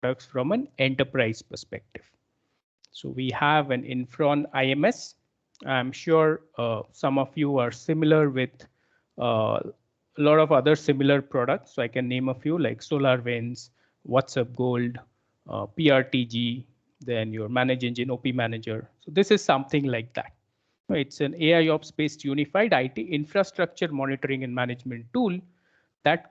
products from an enterprise perspective. So we have an Infron IMS. I'm sure some of you are similar with a lot of other similar products. So I can name a few like SolarWinds, WhatsUp Gold, PRTG, then your Manage Engine, OP Manager. So this is something like that. It's an AIOps-based unified IT infrastructure monitoring and management tool that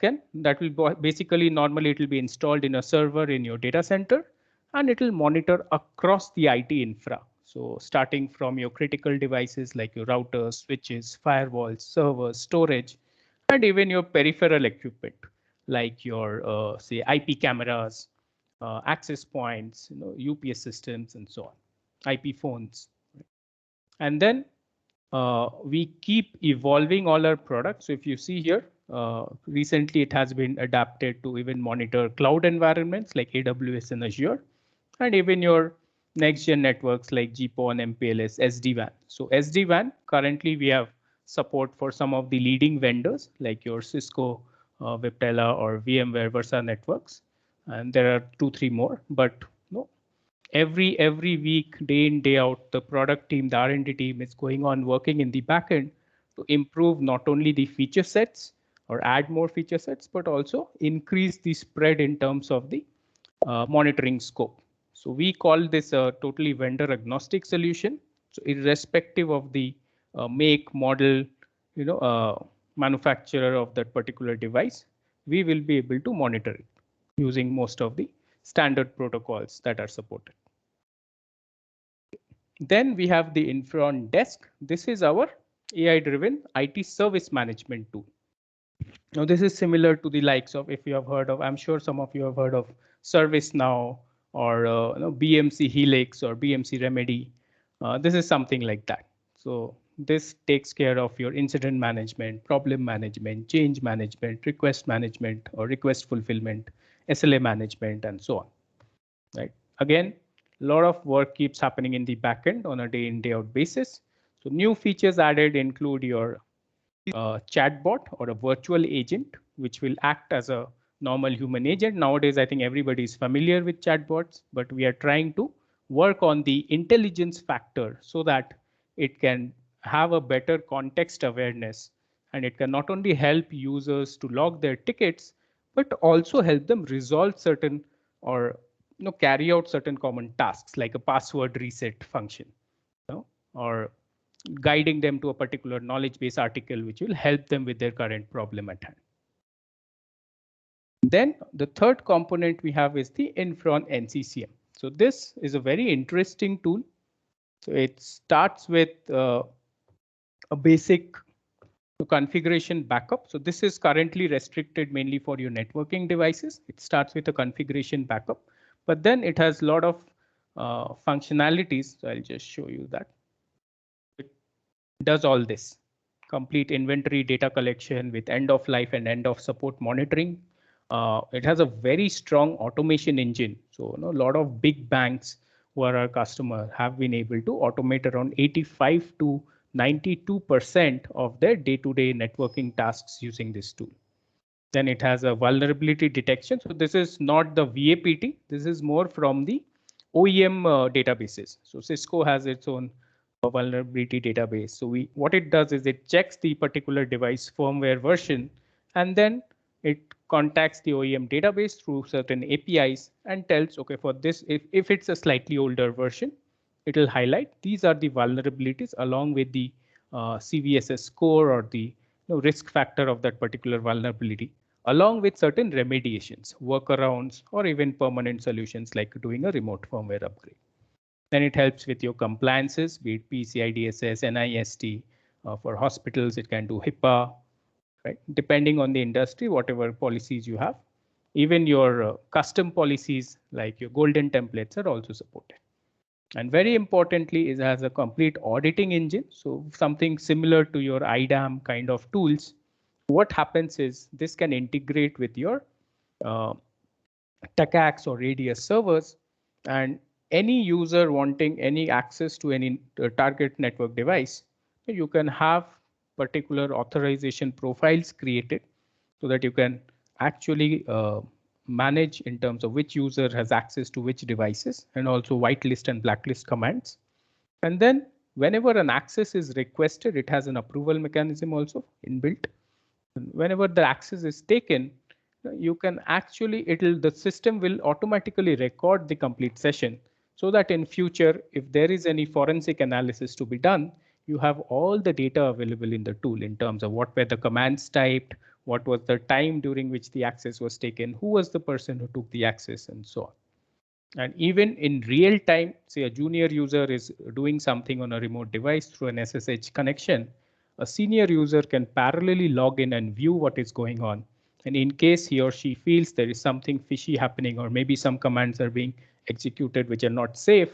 will basically normally it will be installed in a server in your data center, and it will monitor across the IT infra. So starting from your critical devices like your routers, switches, firewalls, servers, storage, and even your peripheral equipment like your say IP cameras, access points, UPS systems, and so on, IP phones. And then we keep evolving all our products. So if you see here, recently it has been adapted to even monitor cloud environments like AWS and Azure, and even your next gen networks like GPON, MPLS, SD-WAN. So SD-WAN, currently we have support for some of the leading vendors like your Cisco, Viptela, or VMware Versa networks. And there are 2, 3 more, but no, every week, day in, day out, the product team, the R&D team is going on working in the backend to improve not only the feature sets or add more feature sets, but also increase the spread in terms of the monitoring scope. So we call this a totally vendor agnostic solution. So irrespective of the make, model, manufacturer of that particular device, we will be able to monitor it using most of the standard protocols that are supported. Then we have the Infron Desk. This is our AI-driven IT service management tool. Now, this is similar to the likes of, if you have heard of, I'm sure some of you have heard of ServiceNow or BMC Helix or BMC Remedy. This is something like that. So this takes care of your incident management, problem management, change management, request management or request fulfillment, SLA management, and so on. Right. Again, a lot of work keeps happening in the backend on a day in, day out basis. So new features added include your chatbot or a virtual agent, which will act as a normal human agent. Nowadays, I think everybody is familiar with chatbots, but we are trying to work on the intelligence factor so that it can have a better context awareness, and it can not only help users to log their tickets, but also help them resolve certain or carry out certain common tasks like a password reset function, or guiding them to a particular knowledge base article, which will help them with their current problem at hand. Then the third component we have is the Infron NCCM. So this is a very interesting tool. So it starts with a basic configuration backup. So this is currently restricted mainly for your networking devices. It starts with a configuration backup, but then it has a lot of functionalities. So I'll just show you that. It does all this. Complete inventory data collection with end of life and end of support monitoring. It has a very strong automation engine. So a lot of big banks who are our customer have been able to automate around 85 to 92% of their day-to-day networking tasks using this tool. Then it has a vulnerability detection. So this is not the VAPT. This is more from the OEM databases. So Cisco has its own vulnerability database. So what it does is it checks the particular device firmware version, and then it contacts the OEM database through certain APIs and tells, okay, for this, if it's a slightly older version, it will highlight these are the vulnerabilities along with the CVSS score or the risk factor of that particular vulnerability, along with certain remediations, workarounds, or even permanent solutions like doing a remote firmware upgrade. Then it helps with your compliances, be it PCI DSS, NIST. For hospitals, it can do HIPAA, right? Depending on the industry, whatever policies you have. Even your custom policies like your golden templates are also supported. And very importantly, it has a complete auditing engine. So something similar to your IDAM kind of tools. What happens is this can integrate with your TACACS or Radius servers, and any user wanting any access to any target network device, you can have particular authorization profiles created so that you can actually manage in terms of which user has access to which devices, and also whitelist and blacklist commands. And then whenever an access is requested, it has an approval mechanism also inbuilt. Whenever the access is taken, you can actually, the system will automatically record the complete session, so that in future, if there is any forensic analysis to be done, you have all the data available in the tool in terms of what were the commands typed, what was the time during which the access was taken, who was the person who took the access, and so on. And even in real time, say a junior user is doing something on a remote device through an SSH connection, a senior user can parallelly log in and view what is going on. And in case he or she feels there is something fishy happening, or maybe some commands are being executed which are not safe,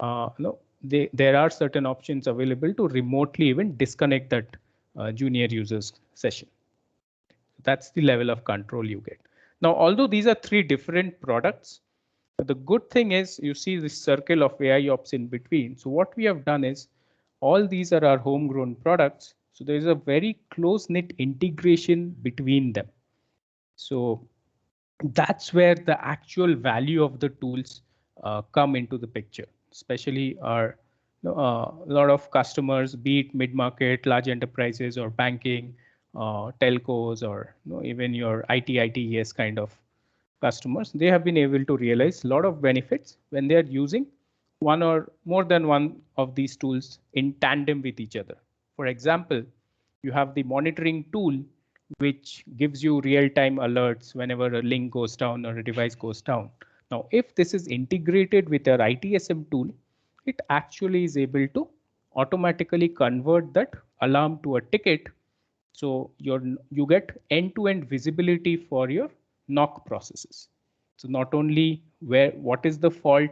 there are certain options available to remotely even disconnect that junior user's session. That's the level of control you get. Now, although these are three different products, the good thing is you see this circle of AIOps in between. So what we have done is all these are our homegrown products. So there is a very close-knit integration between them. So that's where the actual value of the tools come into the picture, especially a lot of customers, be it mid-market, large enterprises, or banking, telcos, or even your ITES kind of customers. They have been able to realize a lot of benefits when they are using one or more than one of these tools in tandem with each other. For example, you have the monitoring tool, which gives you real-time alerts whenever a link goes down or a device goes down. Now, if this is integrated with your ITSM tool, it actually is able to automatically convert that alarm to a ticket. So you get end-to-end visibility for your NOC processes. So not only what is the fault,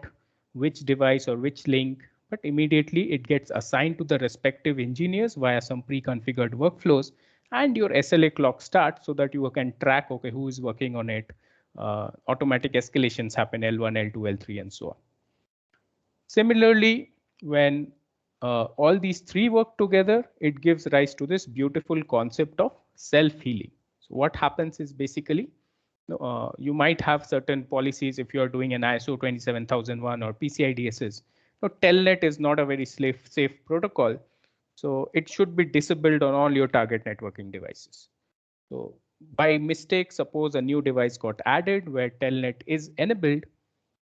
which device or which link, but immediately it gets assigned to the respective engineers via some pre-configured workflows, and your SLA clock starts so that you can track, okay, who is working on it. Automatic escalations happen, L1, L2, L3, and so on. Similarly, when all these three work together, it gives rise to this beautiful concept of self-healing. So what happens is basically, you might have certain policies if you are doing an ISO 27001 or PCI DSS. Telnet is not a very safe protocol, so it should be disabled on all your target networking devices. So by mistake, suppose a new device got added where Telnet is enabled,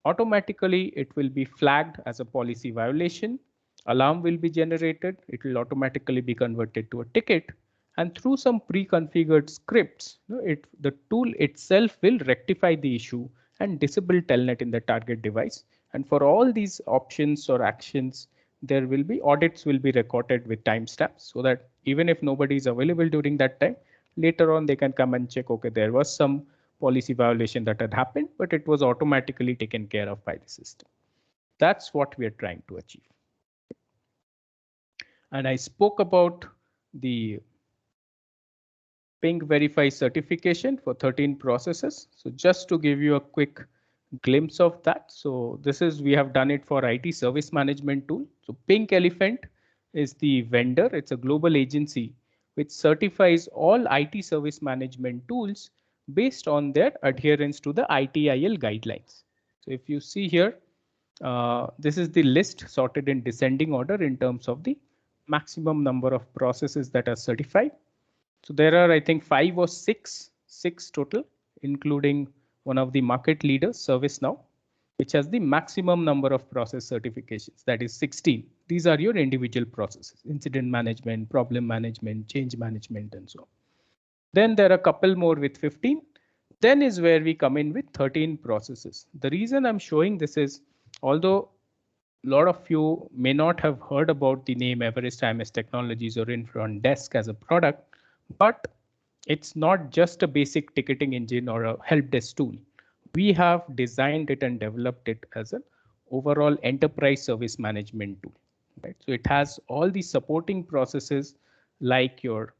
automatically it will be flagged as a policy violation. Alarm will be generated. It will automatically be converted to a ticket. And through some pre-configured scripts, the tool itself will rectify the issue and disable Telnet in the target device. And for all these options or actions, there will be audits will be recorded with timestamps, so that even if nobody is available during that time, later on they can come and check, okay, there was some policy violation that had happened, but it was automatically taken care of by the system. That's what we are trying to achieve. And I spoke about the Ping Verify certification for 13 processes. So just to give you a quick glimpse of that. So this is, we have done it for IT service management tool. So Pink Elephant is the vendor. It's a global agency which certifies all IT service management tools based on their adherence to the ITIL guidelines. So if you see here, this is the list sorted in descending order in terms of the maximum number of processes that are certified. So there are, I think, 5 or 6 total, including one of the market leaders, ServiceNow, which has the maximum number of process certifications, that is 16. These are your individual processes: incident management, problem management, change management, and so on. Then there are a couple more with 15. Then is where we come in with 13 processes. The reason I'm showing this is, although a lot of you may not have heard about the name Everest IMS Technologies or Infront Desk as a product, but it's not just a basic ticketing engine or a help desk tool. We have designed it and developed it as an overall enterprise service management tool. Right? So it has all the supporting processes like your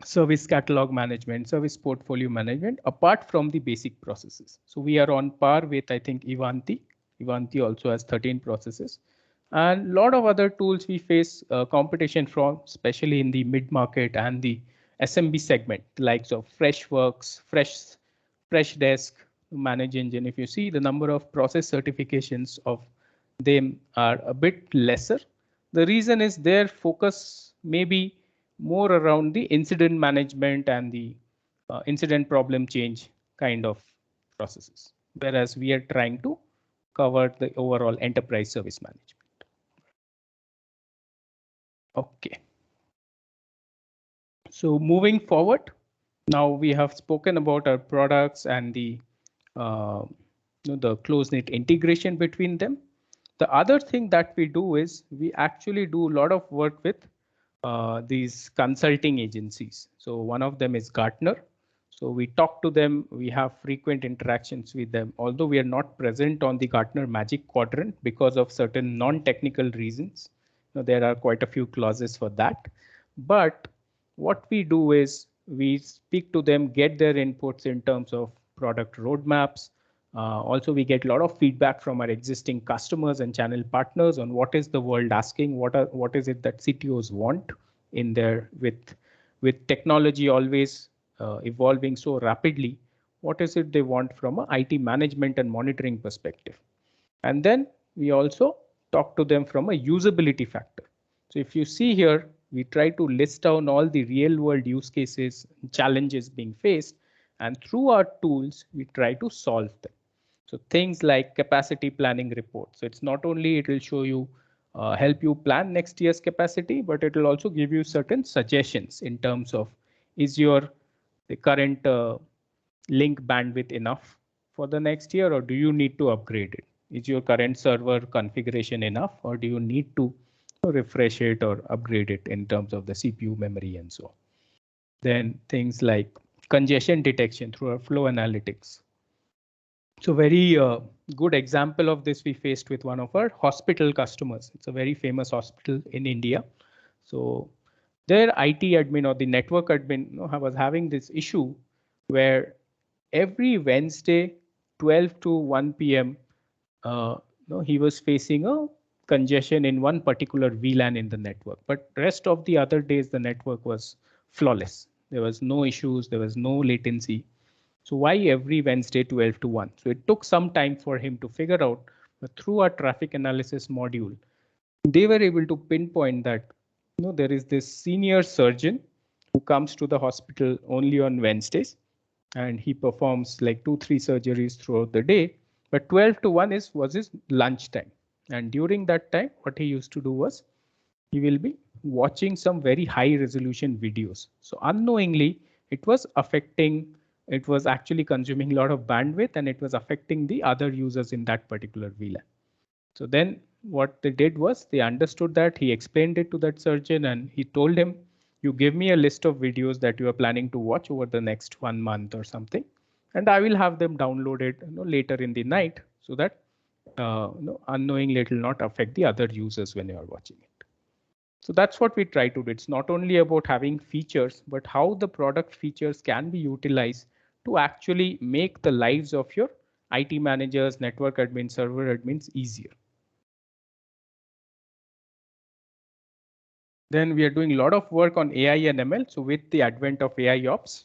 service catalog management, service portfolio management, apart from the basic processes. So we are on par with, I think, Ivanti. Ivanti also has 13 processes. And a lot of other tools we face competition from, especially in the mid-market and the SMB segment, likes of Freshworks, Freshdesk, Manage Engine. If you see the number of process certifications of them are a bit lesser. The reason is their focus may be more around the incident management and the incident problem change kind of processes, whereas we are trying to cover the overall enterprise service management. Okay. So moving forward, now we have spoken about our products and the close-knit integration between them. The other thing that we do is we actually do a lot of work with these consulting agencies. So one of them is Gartner. So we talk to them, we have frequent interactions with them, although we are not present on the Gartner Magic Quadrant because of certain non-technical reasons. There are quite a few clauses for that. But what we do is we speak to them, get their inputs in terms of product roadmaps. Also, we get a lot of feedback from our existing customers and channel partners on what is the world asking, what is it that CTOs want in there with technology always evolving so rapidly. What is it they want from an IT management and monitoring perspective? And then we also talk to them from a usability factor. So if you see here, we try to list down all the real world use cases, challenges being faced, and through our tools, we try to solve them. So things like capacity planning report. So it's not only it will show you, help you plan next year's capacity, but it will also give you certain suggestions in terms of is your the current link bandwidth enough for the next year, or do you need to upgrade it? Is your current server configuration enough, or do you need to refresh it or upgrade it in terms of the CPU memory and so on? Then things like congestion detection through our flow analytics. So very good example of this we faced with one of our hospital customers. It's a very famous hospital in India. So their IT admin or the network admin was having this issue where every Wednesday, 12 to 1 p.m., he was facing a congestion in one particular VLAN in the network, but rest of the other days the network was flawless. There was no issues, there was no latency. So why every Wednesday 12 to 1? So it took some time for him to figure out, but through our traffic analysis module, they were able to pinpoint that there is this senior surgeon who comes to the hospital only on Wednesdays, and he performs like 2-3 surgeries throughout the day. But 12 to 1 was his lunch time. And during that time, what he used to do was he will be watching some very high resolution videos. So unknowingly, it was actually consuming a lot of bandwidth, and it was affecting the other users in that particular VLAN. So then what they did was they understood that, he explained it to that surgeon, and he told him, you give me a list of videos that you are planning to watch over the next 1 month or something, and I will have them downloaded later in the night so that unknowingly it will not affect the other users when you are watching it. So that's what we try to do. It's not only about having features, but how the product features can be utilized to actually make the lives of your IT managers, network admins, server admins easier. Then we are doing a lot of work on AI and ML. So with the advent of AI ops,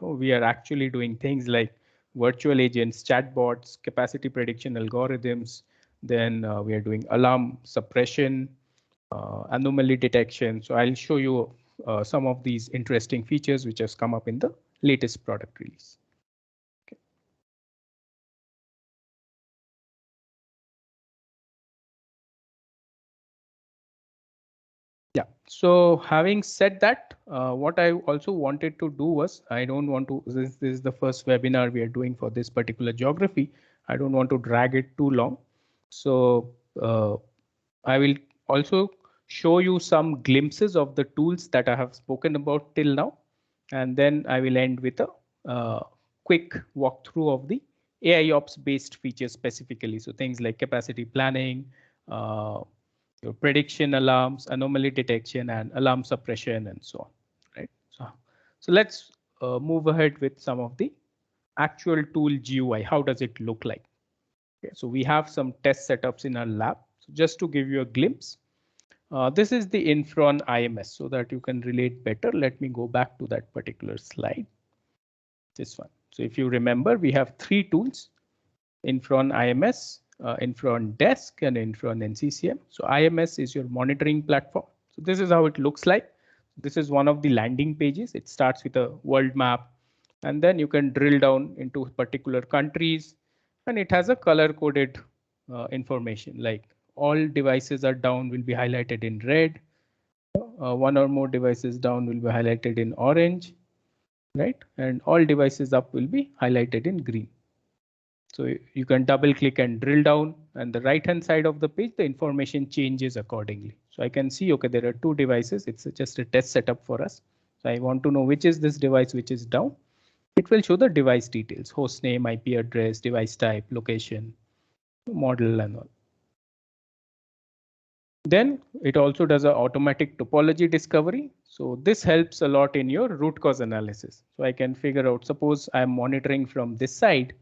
we are actually doing things like virtual agents, chatbots, capacity prediction algorithms. Then we are doing alarm suppression, anomaly detection. So I'll show you some of these interesting features which has come up in the latest product release. Okay. Yeah, so having said that, what I also wanted to do was, I don't want to, this is the first webinar we are doing for this particular geography. I don't want to drag it too long. So I will also show you some glimpses of the tools that I have spoken about till now. And then I will end with a quick walkthrough of the AIOps based features specifically. So things like capacity planning, your prediction alarms, anomaly detection, and alarm suppression, and so on. Right. So let's move ahead with some of the actual tool GUI. How does it look like? Okay, so we have some test setups in our lab. So just to give you a glimpse, this is the Infron IMS so that you can relate better. Let me go back to that particular slide. This one. So So if you remember, we have three tools: Infron IMS, Infron Desk, and Infron NCCM. So IMS is your monitoring platform. So this is how it looks like. This is one of the landing pages. It starts with a world map, and then you can drill down into particular countries, and it has a color coded information like all devices are down will be highlighted in red. One or more devices down will be highlighted in orange, right? And all devices up will be highlighted in green. So you can double click and drill down, and the right hand side of the page, the information changes accordingly. So I can see, okay, there are two devices. It's just a test setup for us. So I want to know which is this device, which is down. It will show the device details: host name, IP address, device type, location, model, and all. Then it also does an automatic topology discovery. So this helps a lot in your root cause analysis. So I can figure out, suppose I'm monitoring from this side.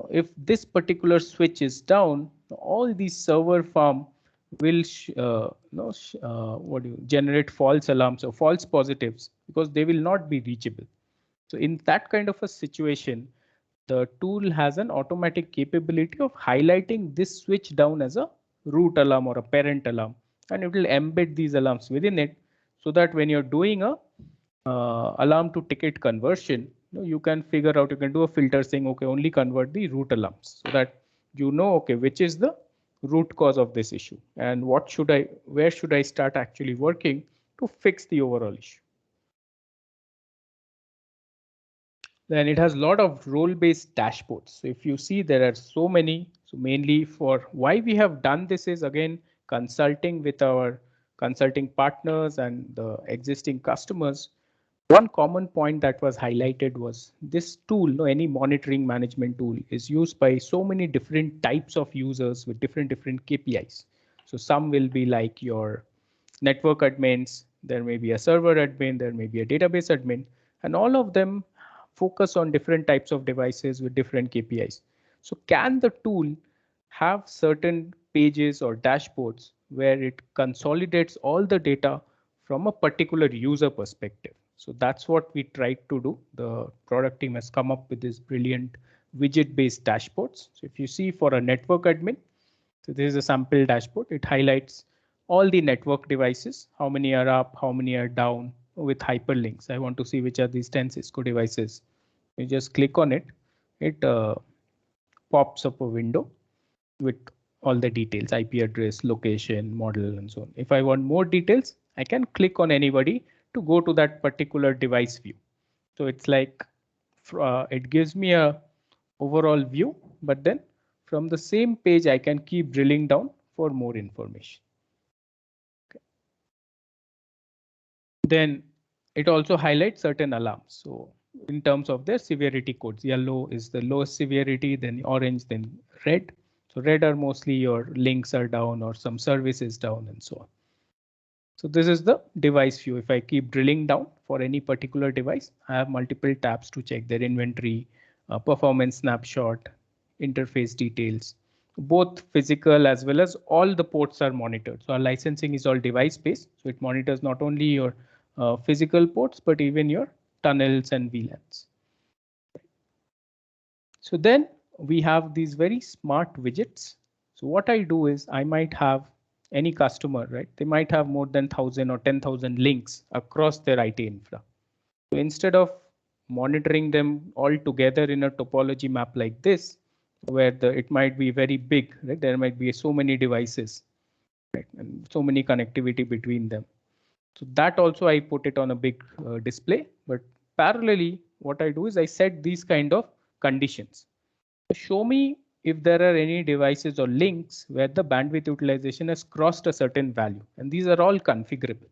If this particular switch is down, all these server farm will generate false alarms or false positives because they will not be reachable. So in that kind of a situation, the tool has an automatic capability of highlighting this switch down as a root alarm or a parent alarm, and it will embed these alarms within it so that when you're doing a alarm to ticket conversion, you can figure out, you can do a filter saying, okay, only convert the root alarms, so that okay, which is the root cause of this issue and where should I start actually working to fix the overall issue. Then it has a lot of role-based dashboards. So if you see, there are so many. So mainly for why we have done this is, again, consulting with our consulting partners and the existing customers. One common point that was highlighted was this tool, any monitoring management tool, is used by so many different types of users with different KPIs. So some will be like your network admins, there may be a server admin, there may be a database admin, and all of them focus on different types of devices with different KPIs. So can the tool have certain pages or dashboards where it consolidates all the data from a particular user perspective? So that's what we tried to do. The product team has come up with this brilliant widget-based dashboards. So if you see, for a network admin, so this is a sample dashboard. It highlights all the network devices, how many are up, how many are down, with hyperlinks. I want to see which are these 10 Cisco devices. You just click on it. It pops up a window with all the details: IP address, location, model, and so on. If I want more details, I can click on anybody to go to that particular device view. So it's like it gives me a overall view, but then from the same page, I can keep drilling down for more information. Okay. Then it also highlights certain alarms. So in terms of their severity codes, yellow is the lowest severity, then orange, then red. So red are mostly your links are down or some service is down and so on. So this is the device view. If I keep drilling down for any particular device, I have multiple tabs to check their inventory, performance snapshot, interface details, both physical as well as all the ports are monitored. So our licensing is all device based. So it monitors not only your physical ports, but even your tunnels and VLANs. So then we have these very smart widgets. So what I do is, I might have any customer, right? They might have more than 1,000 or 10,000 links across their IT infra. So instead of monitoring them all together in a topology map like this, where it might be very big, right? There might be so many devices, right? And so many connectivity between them. So that also I put it on a big display, but parallelly, what I do is I set these kind of conditions. Show me if there are any devices or links where the bandwidth utilization has crossed a certain value, and these are all configurable.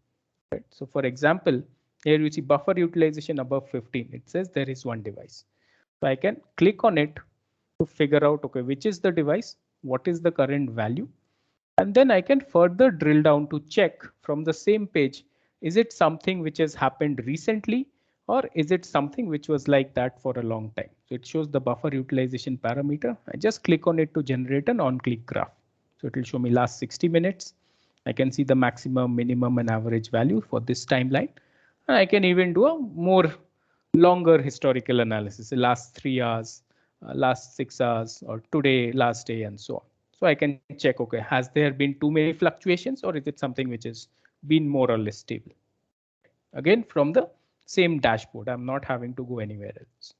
Right? So for example, here you see buffer utilization above 15. It says there is one device. So I can click on it to figure out, okay, which is the device, what is the current value, and then I can further drill down to check from the same page, is it something which has happened recently, or is it something which was like that for a long time? So it shows the buffer utilization parameter. I just click on it to generate an on-click graph. So it will show me last 60 minutes. I can see the maximum, minimum, and average value for this timeline. And I can even do a more longer historical analysis, the last 3 hours, last 6 hours, or today, last day, and so on. So I can check, okay, has there been too many fluctuations, or is it something which has been more or less stable? Again, from the same dashboard, I'm not having to go anywhere else.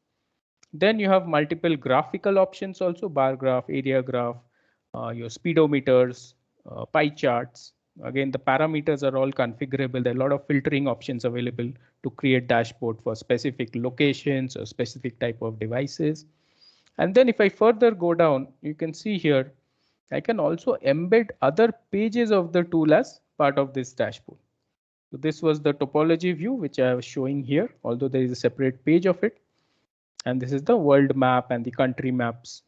Then you have multiple graphical options also, bar graph, area graph, your speedometers, pie charts. Again, the parameters are all configurable. There are a lot of filtering options available to create dashboard for specific locations or specific type of devices. And then if I further go down, you can see here, I can also embed other pages of the tool as part of this dashboard. So this was the topology view, which I was showing here, although there is a separate page of it. And this is the world map and the country maps.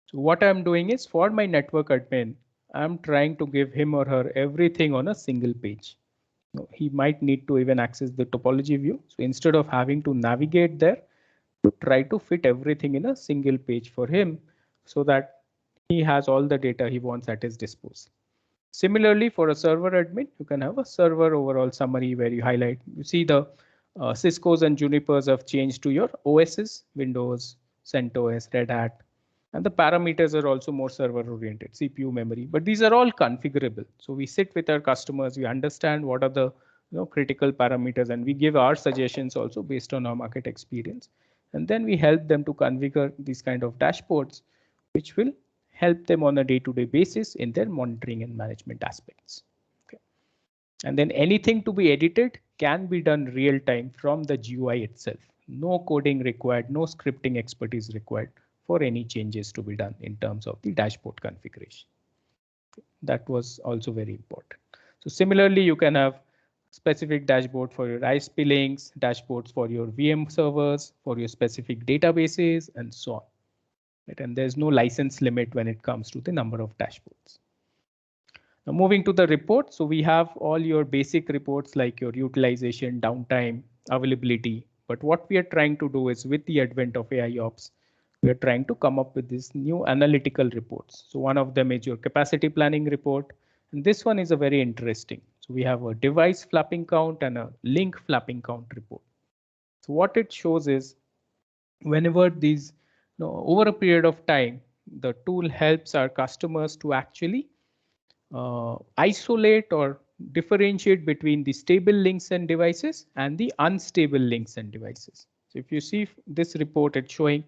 So what I'm doing is, for my network admin, I'm trying to give him or her everything on a single page. He might need to even access the topology view. So instead of having to navigate there, to try to fit everything in a single page for him so that he has all the data he wants at his disposal. Similarly, for a server admin, you can have a server overall summary where you highlight, you see the Cisco's and Junipers have changed to your OSs, Windows, CentOS, Red Hat, and the parameters are also more server oriented, CPU, memory, but these are all configurable. So we sit with our customers, we understand what are the critical parameters, and we give our suggestions also based on our market experience. And then we help them to configure these kind of dashboards, which will help them on a day-to-day basis in their monitoring and management aspects. Okay. And then anything to be edited can be done real time from the GUI itself. No coding required, no scripting expertise required for any changes to be done in terms of the dashboard configuration. That was also very important. So similarly, you can have specific dashboard for your ISP links, dashboards for your VM servers, for your specific databases, and so on. Right? And there's no license limit when it comes to the number of dashboards. Now moving to the report, so we have all your basic reports like your utilization, downtime, availability. But what we are trying to do is, with the advent of AIOps, we are trying to come up with these new analytical reports. So one of them is your capacity planning report. And this one is a very interesting. So we have a device flapping count and a link flapping count report. So what it shows is, whenever these, over a period of time, the tool helps our customers to actually isolate or differentiate between the stable links and devices and the unstable links and devices. So if you see this report, it's showing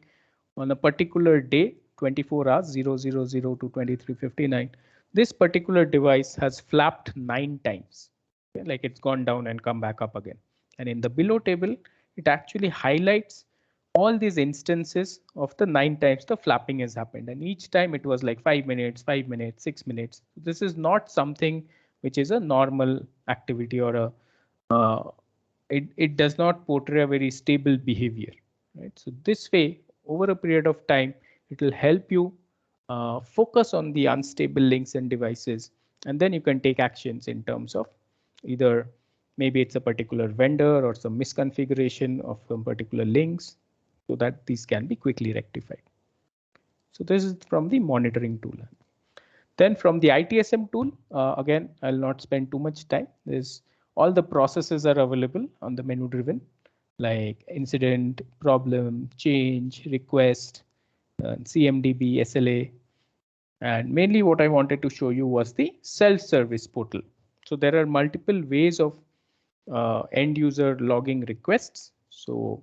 on a particular day, 24 hours, 000 to 23:59, this particular device has flapped 9 times. Okay, like it's gone down and come back up again. And in the below table, it actually highlights all these instances of the 9 times the flapping has happened, and each time it was like 5 minutes, 5 minutes, 6 minutes. This is not something which is a normal activity, or a it does not portray a very stable behavior, right? So this way, over a period of time, it will help you focus on the unstable links and devices, and then you can take actions in terms of either maybe it's a particular vendor or some misconfiguration of some particular links, so that these can be quickly rectified. So this is from the monitoring tool. Then from the ITSM tool, again, I'll not spend too much time. There's all the processes are available on the menu driven, like incident, problem, change, request, CMDB, SLA. And mainly what I wanted to show you was the self-service portal. So there are multiple ways of end user logging requests. So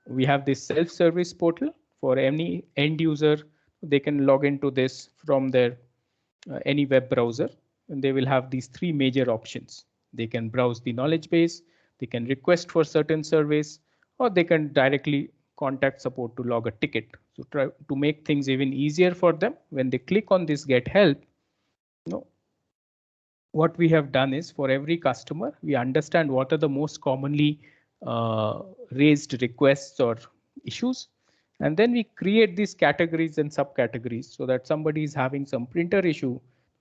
we have this self-service portal for any end user. They can log into this from their any web browser, and they will have these 3 major options. They can browse the knowledge base, they can request for certain surveys, or they can directly contact support to log a ticket. So try to make things even easier for them. When they click on this get help, what we have done is, for every customer, we understand what are the most commonly raised requests or issues. And then we create these categories and subcategories, so that somebody is having some printer issue,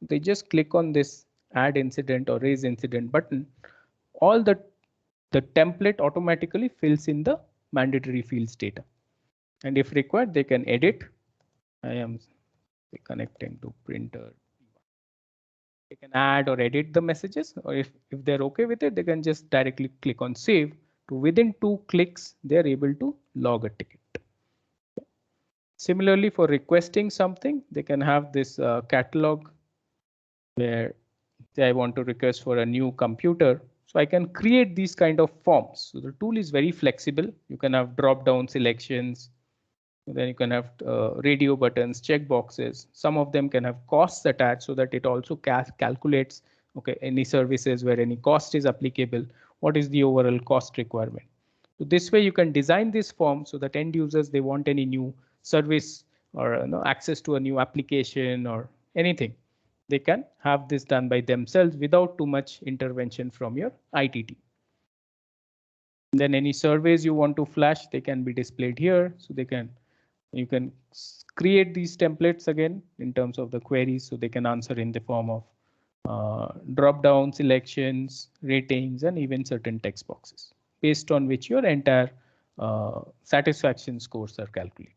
they just click on this add incident or raise incident button. All the template automatically fills in the mandatory fields data. And if required, they can edit. I am connecting to printer. They can add or edit the messages, or if they're okay with it, they can just directly click on save to within 2 clicks, they're able to log a ticket. Similarly, for requesting something, they can have this catalog where say I want to request for a new computer. So I can create these kind of forms. So the tool is very flexible. You can have drop down selections. Then you can have radio buttons, check boxes. Some of them can have costs attached so that it also calculates okay, any services where any cost is applicable. What is the overall cost requirement? So this way you can design this form so that end users, they want any new service or access to a new application or anything. They can have this done by themselves without too much intervention from your IT team. Then any surveys you want to flash, they can be displayed here. So you can create these templates again in terms of the queries, so they can answer in the form of drop down selections, ratings, and even certain text boxes based on which your entire satisfaction scores are calculated.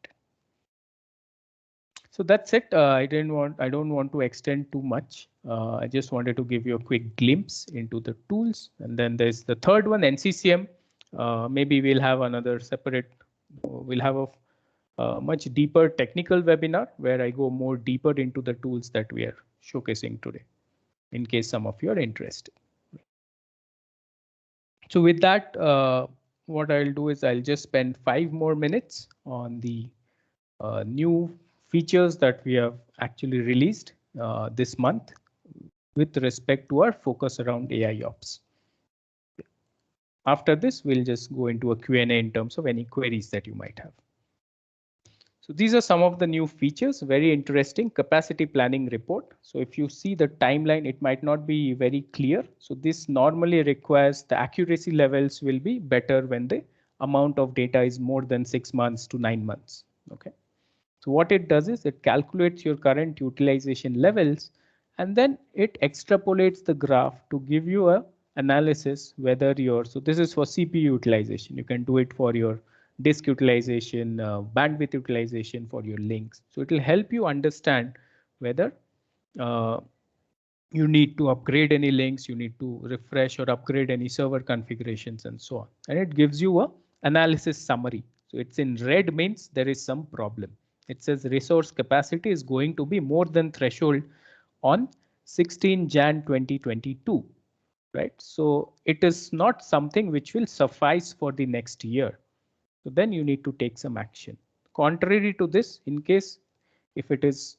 So that's it. I don't want to extend too much. I just wanted to give you a quick glimpse into the tools. And then there's the third one, NCCM. Maybe we'll have another separate. We'll have a much deeper technical webinar where I go more deeper into the tools that we are showcasing today, in case some of you are interested. So with that, what I'll do is I'll just spend 5 more minutes on the new features that we have actually released this month with respect to our focus around AIOps. After this, we'll just go into a Q&A in terms of any queries that you might have. So these are some of the new features, very interesting capacity planning report. So if you see the timeline, it might not be very clear. So this normally requires the accuracy levels will be better when the amount of data is more than 6 months to 9 months. Okay. So what it does is it calculates your current utilization levels and then it extrapolates the graph to give you a analysis whether so this is for CPU utilization. You can do it for your disk utilization, bandwidth utilization for your links. So it will help you understand whether you need to upgrade any links, you need to refresh or upgrade any server configurations and so on. And it gives you a analysis summary. So it's in red means there is some problem. It says resource capacity is going to be more than threshold on 16 Jan 2022, right? So it is not something which will suffice for the next year. So then you need to take some action. Contrary to this, in case if it is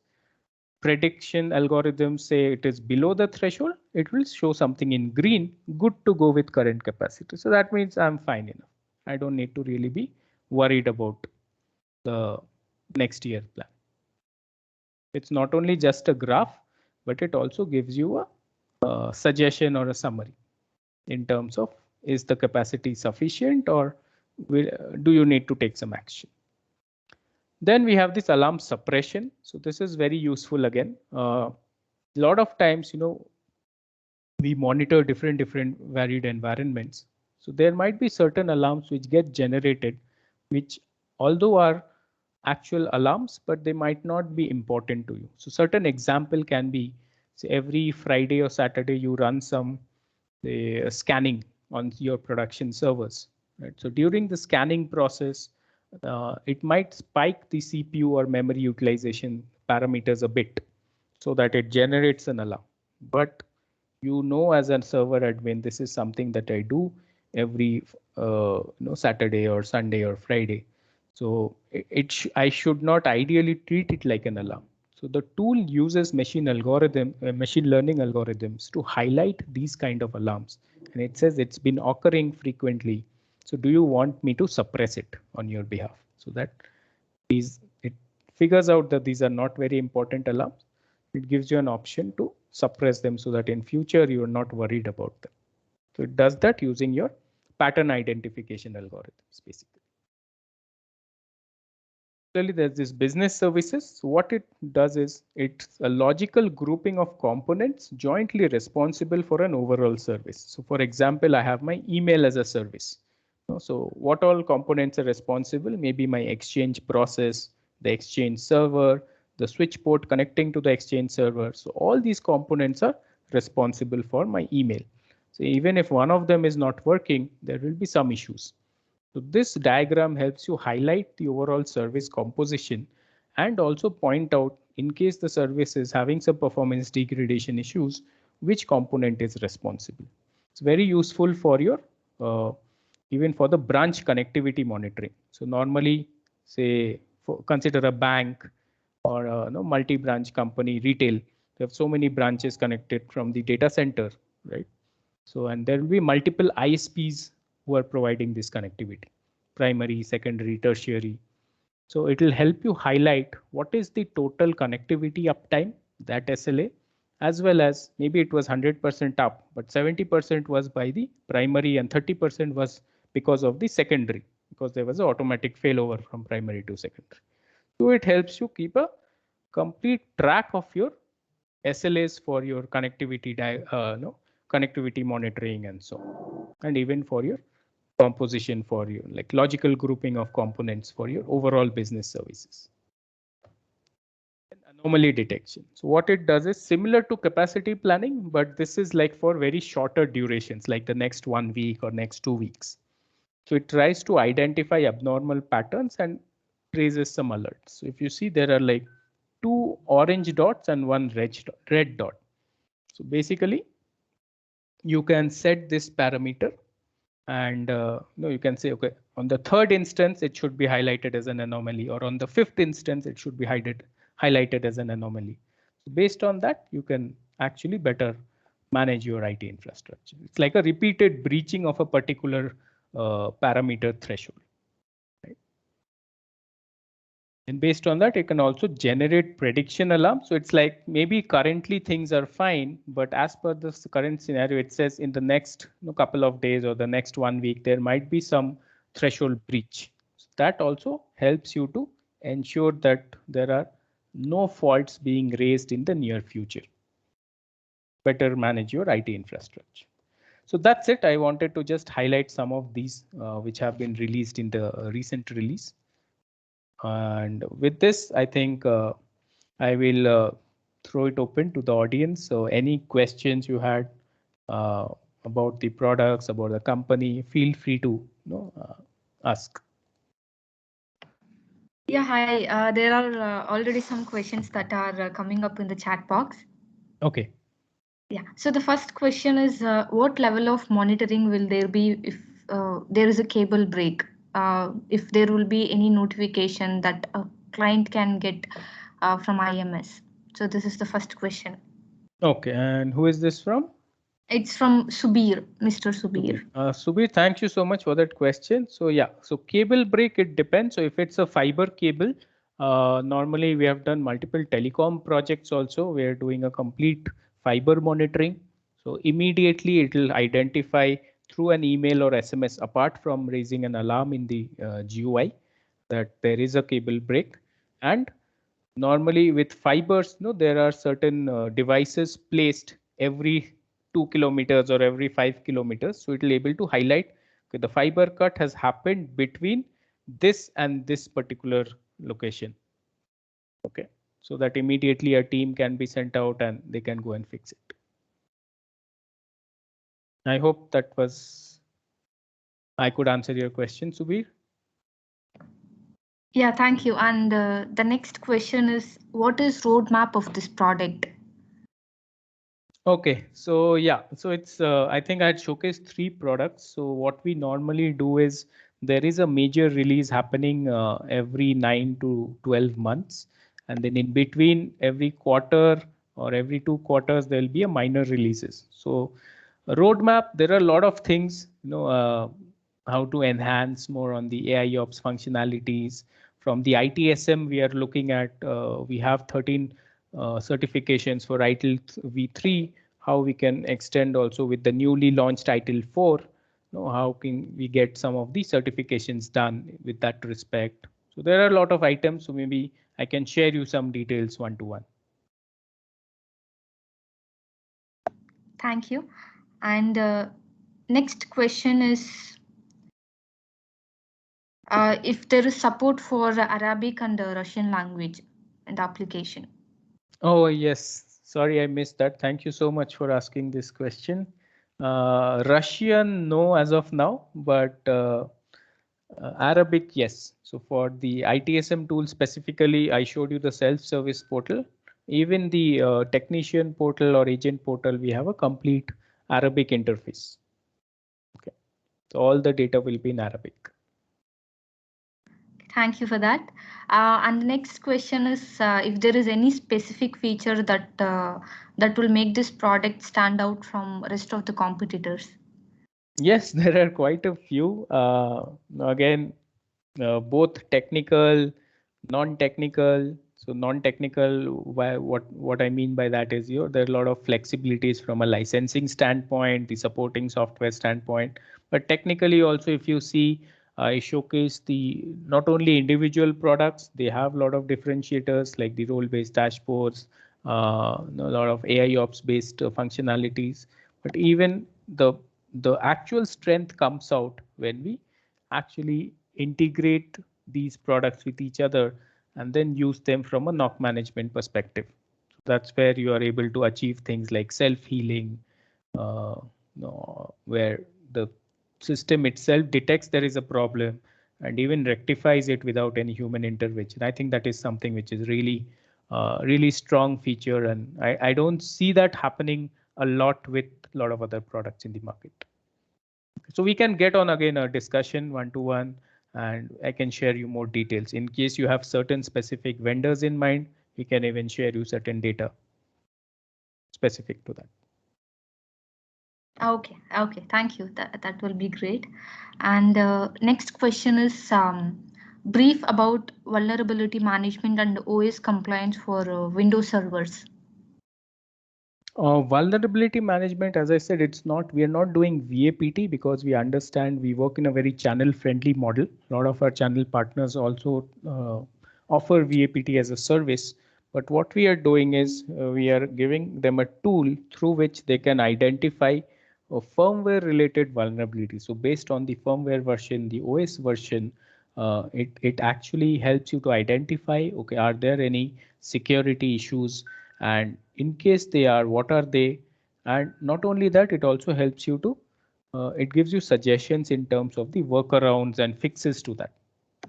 prediction algorithms say it is below the threshold, it will show something in green, good to go with current capacity. So that means I'm fine enough. I don't need to really be worried about the next year plan. It's not only just a graph, but it also gives you a suggestion or a summary in terms of is the capacity sufficient or do you need to take some action? Then we have this alarm suppression. So this is very useful again. A lot of times, we monitor different varied environments. So there might be certain alarms which get generated, which although are actual alarms, but they might not be important to you. So certain example can be, say every Friday or Saturday you run some scanning on your production servers. Right? So during the scanning process, it might spike the CPU or memory utilization parameters a bit so that it generates an alarm. But as a server admin, this is something that I do every Saturday or Sunday or Friday. So I should not ideally treat it like an alarm. So the tool uses machine learning algorithms to highlight these kind of alarms. And it says it's been occurring frequently. So do you want me to suppress it on your behalf? So that it figures out that these are not very important alarms. It gives you an option to suppress them so that in future you are not worried about them. So it does that using your pattern identification algorithms, basically. There's this business services. So what it does is it's a logical grouping of components jointly responsible for an overall service. So for example, I have my email as a service. So what all components are responsible? Maybe my Exchange process, the Exchange server, the switch port connecting to the Exchange server. So all these components are responsible for my email. So even if one of them is not working, there will be some issues. So this diagram helps you highlight the overall service composition and also point out, in case the service is having some performance degradation issues, which component is responsible. It's very useful for your even for the branch connectivity monitoring. So normally, say, consider a bank or a multi-branch company, retail. They have so many branches connected from the data center, right? So, and there will be multiple ISPs who are providing this connectivity, primary, secondary, tertiary. So it will help you highlight what is the total connectivity uptime, that SLA, as well as maybe it was 100% up, but 70% was by the primary and 30% was because of the secondary, because there was an automatic failover from primary to secondary. So it helps you keep a complete track of your SLAs for your connectivity, connectivity monitoring and so on, and even for your composition for your like logical grouping of components for your overall business services. Anomaly detection. So what it does is similar to capacity planning, but this is like for very shorter durations, like the next 1 week or next 2 weeks. So it tries to identify abnormal patterns and raises some alerts. So if you see, there are like 2 orange dots and 1 red dot. So basically, you can set this parameter and you can say, okay, on the 3rd instance, it should be highlighted as an anomaly, or on the 5th instance, it should be highlighted as an anomaly. So based on that, you can actually better manage your IT infrastructure. It's like a repeated breaching of a particular parameter threshold. And based on that, it can also generate prediction alarm. So it's like maybe currently things are fine, but as per this current scenario, it says in the next couple of days or the next 1 week, there might be some threshold breach. So that also helps you to ensure that there are no faults being raised in the near future. Better manage your IT infrastructure. So that's it. I wanted to just highlight some of these which have been released in the recent release. And with this, I think I will throw it open to the audience. So any questions you had about the products, about the company, feel free to ask. Yeah, hi. There are already some questions that are coming up in the chat box. Okay. Yeah. So the first question is, what level of monitoring will there be if there is a cable break? If there will be any notification that a client can get from IMS? So this is the first question. Okay. And who is this from? It's from Subir, Mr. Subir. Subir, thank you so much for that question. So yeah, so cable break, it depends. So if it's a fiber cable, normally we have done multiple telecom projects also. We are doing a complete fiber monitoring. So immediately it will identify through an email or SMS, apart from raising an alarm in the GUI, that there is a cable break. And normally with fibers, there are certain devices placed every 2 kilometers or every 5 kilometers. So it will able to highlight, okay, the fiber cut has happened between this and this particular location. Okay, so that immediately a team can be sent out and they can go and fix it. I hope that I could answer your question, Subir. Yeah, thank you. And the next question is, what is roadmap of this product? Okay, so yeah, so it's I think I had showcased 3 products. So what we normally do is there is a major release happening every 9 to 12 months, and then in between every quarter or every 2 quarters there'll be a minor releases. So a roadmap, there are a lot of things, how to enhance more on the AI ops functionalities. From the ITSM, we are looking at we have 13 certifications for ITIL v3, how we can extend also with the newly launched ITIL 4, how can we get some of the certifications done with that respect. So there are a lot of items, so maybe I can share you some details one-to-one. Thank you. And next question is, if there is support for Arabic and Russian language in the application. Oh, yes. Sorry, I missed that. Thank you so much for asking this question. Russian, no, as of now, but Arabic, yes. So for the ITSM tool specifically, I showed you the self-service portal. Even the technician portal or agent portal, we have a complete Arabic interface. Okay, so all the data will be in Arabic. Thank you for that. And the next question is if there is any specific feature that will make this product stand out from rest of the competitors. Yes, there are quite a few. Again, both technical, non-technical. So non-technical, what I mean by that is there are a lot of flexibilities from a licensing standpoint, the supporting software standpoint, but technically also if you see, I showcase the not only individual products, they have a lot of differentiators like the role-based dashboards, a lot of AI ops based functionalities, but even the actual strength comes out when we actually integrate these products with each other and then use them from a NOC management perspective. So that's where you are able to achieve things like self-healing, where the system itself detects there is a problem and even rectifies it without any human intervention. I think that is something which is really strong feature, and I don't see that happening a lot with a lot of other products in the market. So we can get on again a discussion one-to-one, and I can share you more details. In case you have certain specific vendors in mind, we can even share you certain data specific to that. Okay, thank you. That will be great. And next question is brief about vulnerability management and OS compliance for Windows servers. Vulnerability management, as I said, we are not doing VAPT because we understand we work in a very channel friendly model. A lot of our channel partners also offer VAPT as a service. But what we are doing is we are giving them a tool through which they can identify a firmware related vulnerability. So based on the firmware version, the OS version, it actually helps you to identify, okay, are there any security issues? And in case they are, what are they? And not only that, it also helps you to, it gives you suggestions in terms of the workarounds and fixes to that.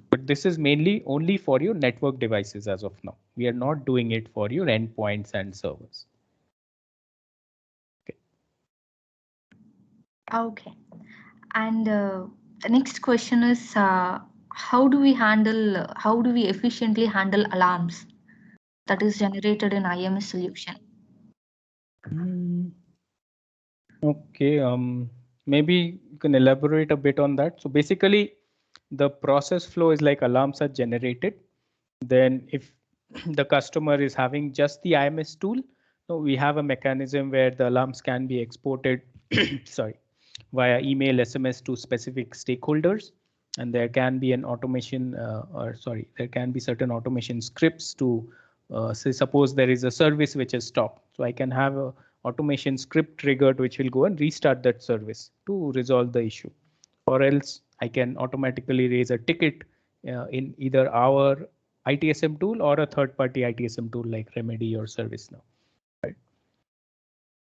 But this is mainly only for your network devices as of now. We are not doing it for your endpoints and servers. Okay. And the next question is how do we efficiently handle alarms that is generated in IMS solution? Okay, maybe you can elaborate a bit on that. So basically, the process flow is like alarms are generated. Then if the customer is having just the IMS tool, so we have a mechanism where the alarms can be exported sorry, via email, SMS to specific stakeholders. And there can be an automation there can be certain automation scripts to say, suppose there is a service which has stopped. So I can have a automation script triggered which will go and restart that service to resolve the issue. Or else I can automatically raise a ticket in either our ITSM tool or a third-party ITSM tool like Remedy or ServiceNow. Right.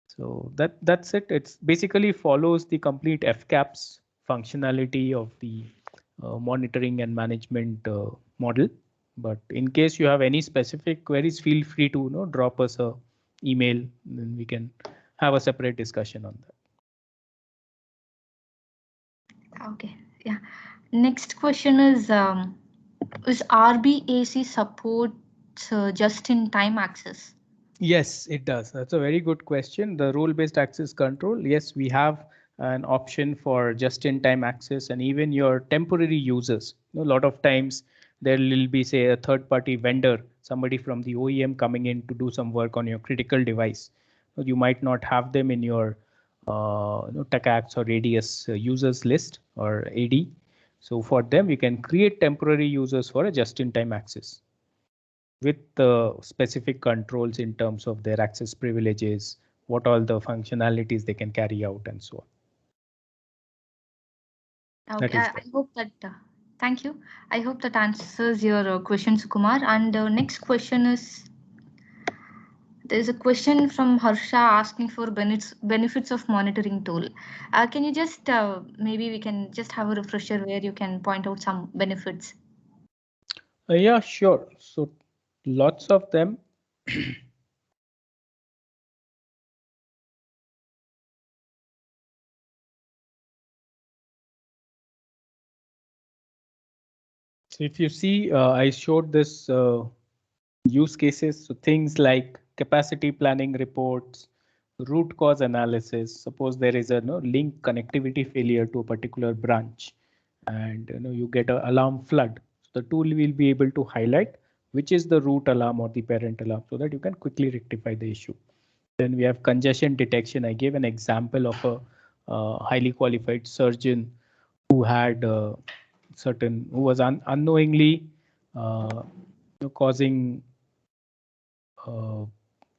So that's it. It's basically follows the complete FCAPS functionality of the monitoring and management model. But in case you have any specific queries, feel free to drop us a email, then we can have a separate discussion on that. Okay, yeah. Next question is RBAC support just-in-time access? Yes, it does. That's a very good question. The role-based access control, yes, we have an option for just-in-time access, and even your temporary users. A lot of times there will be, say, a third-party vendor, somebody from the OEM coming in to do some work on your critical device. So you might not have them in your TACACS or ADS users list or AD. So for them, you can create temporary users for a just-in-time access with the specific controls in terms of their access privileges, what all the functionalities they can carry out, and so on. Okay, I hope that. Thank you. I hope that answers your question, Sukumar. And next question is, There's a question from Harsha asking for benefits of monitoring tool. Can you just maybe we can just have a refresher where you can point out some benefits? Yeah, sure. So lots of them. So if you see, I showed this use cases. So things like capacity planning reports, root cause analysis. Suppose there is a link connectivity failure to a particular branch, and you get an alarm flood. So the tool will be able to highlight which is the root alarm or the parent alarm, so that you can quickly rectify the issue. Then we have congestion detection. I gave an example of a highly qualified surgeon who had who was unknowingly causing uh,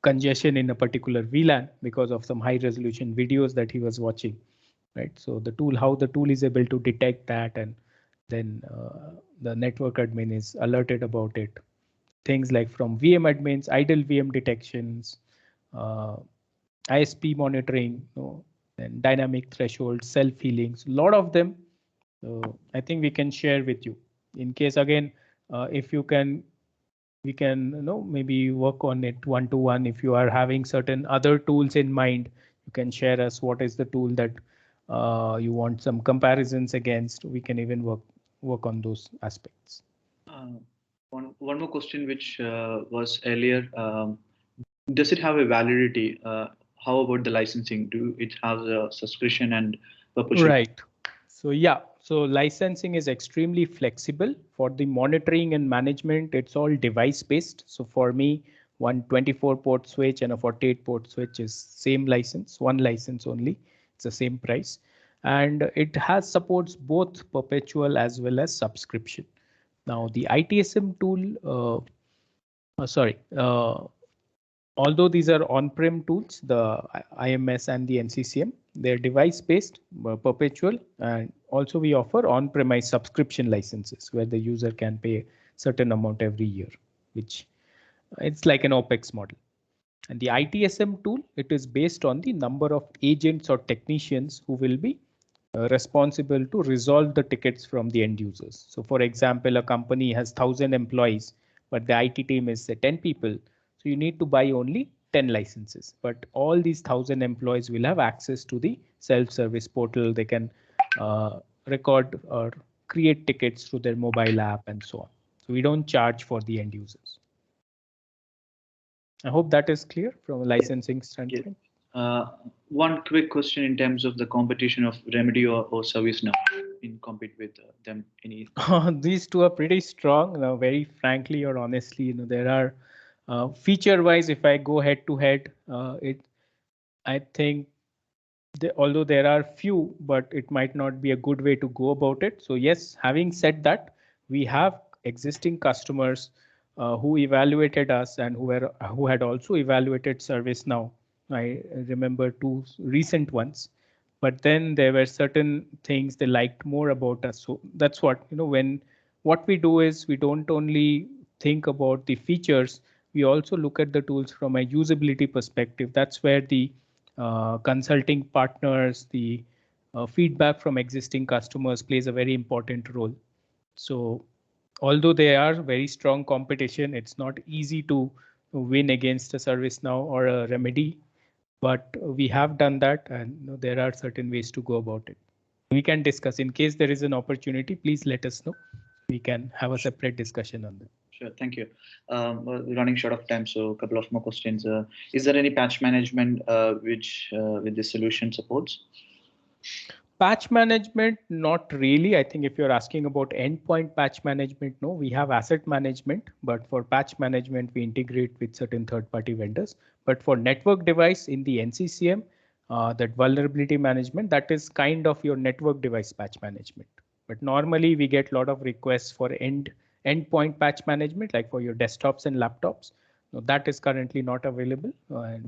congestion in a particular VLAN because of some high resolution videos that he was watching, right? So how the tool is able to detect that, and then the network admin is alerted about it. Things like from VM admins, idle VM detections, uh, ISP monitoring, and dynamic threshold, self-healings, a lot of them. So I think we can share with you in case again, if you can, we can maybe work on it one-to-one. If you are having certain other tools in mind, you can share us what is the tool that you want some comparisons against. We can even work on those aspects. One more question which was earlier. Does it have a validity? How about the licensing? Do it have a subscription and perpetual? Right. So yeah, so licensing is extremely flexible. For the monitoring and management, it's all device based. So for me, one 24 port switch and a 48 port switch is same license, one license only. It's the same price. And it has supports both perpetual as well as subscription. Now the ITSM tool, although these are on-prem tools, the IMS and the NCCM, they're device-based, perpetual, and also we offer on-premise subscription licenses where the user can pay certain amount every year, which it's like an OPEX model. And the ITSM tool, it is based on the number of agents or technicians who will be responsible to resolve the tickets from the end users. So for example, a company has 1,000 employees, but the IT team is 10 people. So you need to buy only 10 licenses, but all these 1,000 employees will have access to the self-service portal. They can record or create tickets through their mobile app and so on. So we don't charge for the end users. I hope that is clear from a licensing standpoint. One quick question in terms of the competition of Remedy or ServiceNow in compete with them. These two are pretty strong. Now, very frankly or honestly, there are feature-wise. If I go head to head, I think although there are few, but it might not be a good way to go about it. So yes, having said that, we have existing customers who evaluated us and who had also evaluated ServiceNow. I remember two recent ones, but then there were certain things they liked more about us. So that's when what we do is we don't only think about the features, we also look at the tools from a usability perspective. That's where the consulting partners, the feedback from existing customers plays a very important role. So although they are very strong competition, it's not easy to win against a ServiceNow or a Remedy, but we have done that, and there are certain ways to go about it. We can discuss in case there is an opportunity. Please let us know. We can have a separate discussion on that. Sure, thank you. We're running short of time, so a couple of more questions. Is there any patch management which with this solution supports? Patch management, not really. I think if you're asking about endpoint patch management, no, we have asset management, but for patch management, we integrate with certain third-party vendors. But for network device in the NCCM, that vulnerability management, that is kind of your network device patch management. But normally we get a lot of requests for endpoint patch management, like for your desktops and laptops. No, that is currently not available,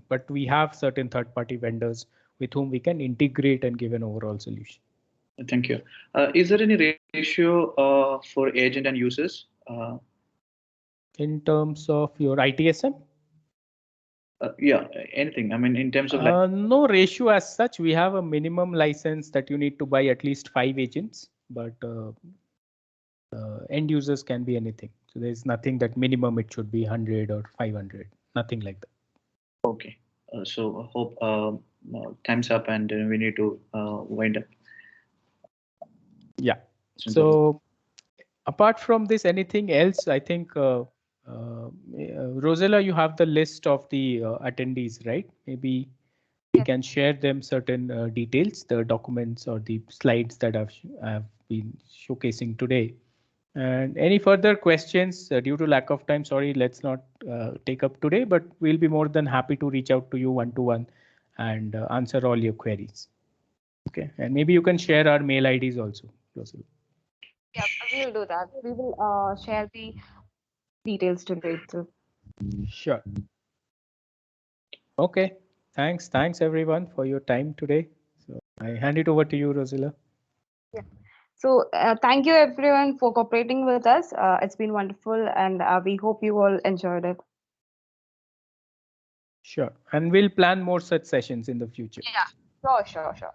but we have certain third-party vendors with whom we can integrate and give an overall solution. Thank you. Is there any ratio for agent and users? In terms of your ITSM? Yeah, anything. I mean, in terms of like, No ratio as such. We have a minimum license that you need to buy at least 5 agents, but end users can be anything. So there's nothing that minimum it should be 100 or 500, nothing like that. okay. So hope time's up and we need to wind up. Yeah. So apart from this, anything else? I think Rosella, you have the list of the attendees, right? Maybe we can share them certain details, the documents or the slides that I've been showcasing today. And any further questions due to lack of time? Sorry, let's not take up today, but we'll be more than happy to reach out to you one-to-one and answer all your queries. Okay, and maybe you can share our mail IDs also, Rosella. Yeah, we'll do that. We will share the details today too. Sure. Okay, thanks everyone for your time today. So I hand it over to you, Rosella. Yeah. So thank you everyone for cooperating with us. It's been wonderful, and we hope you all enjoyed it. Sure, and we'll plan more such sessions in the future. Yeah, sure.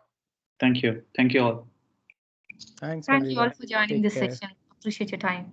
Thank you all. Thanks, Thank you all everyone. for joining Take this care. session. Appreciate your time.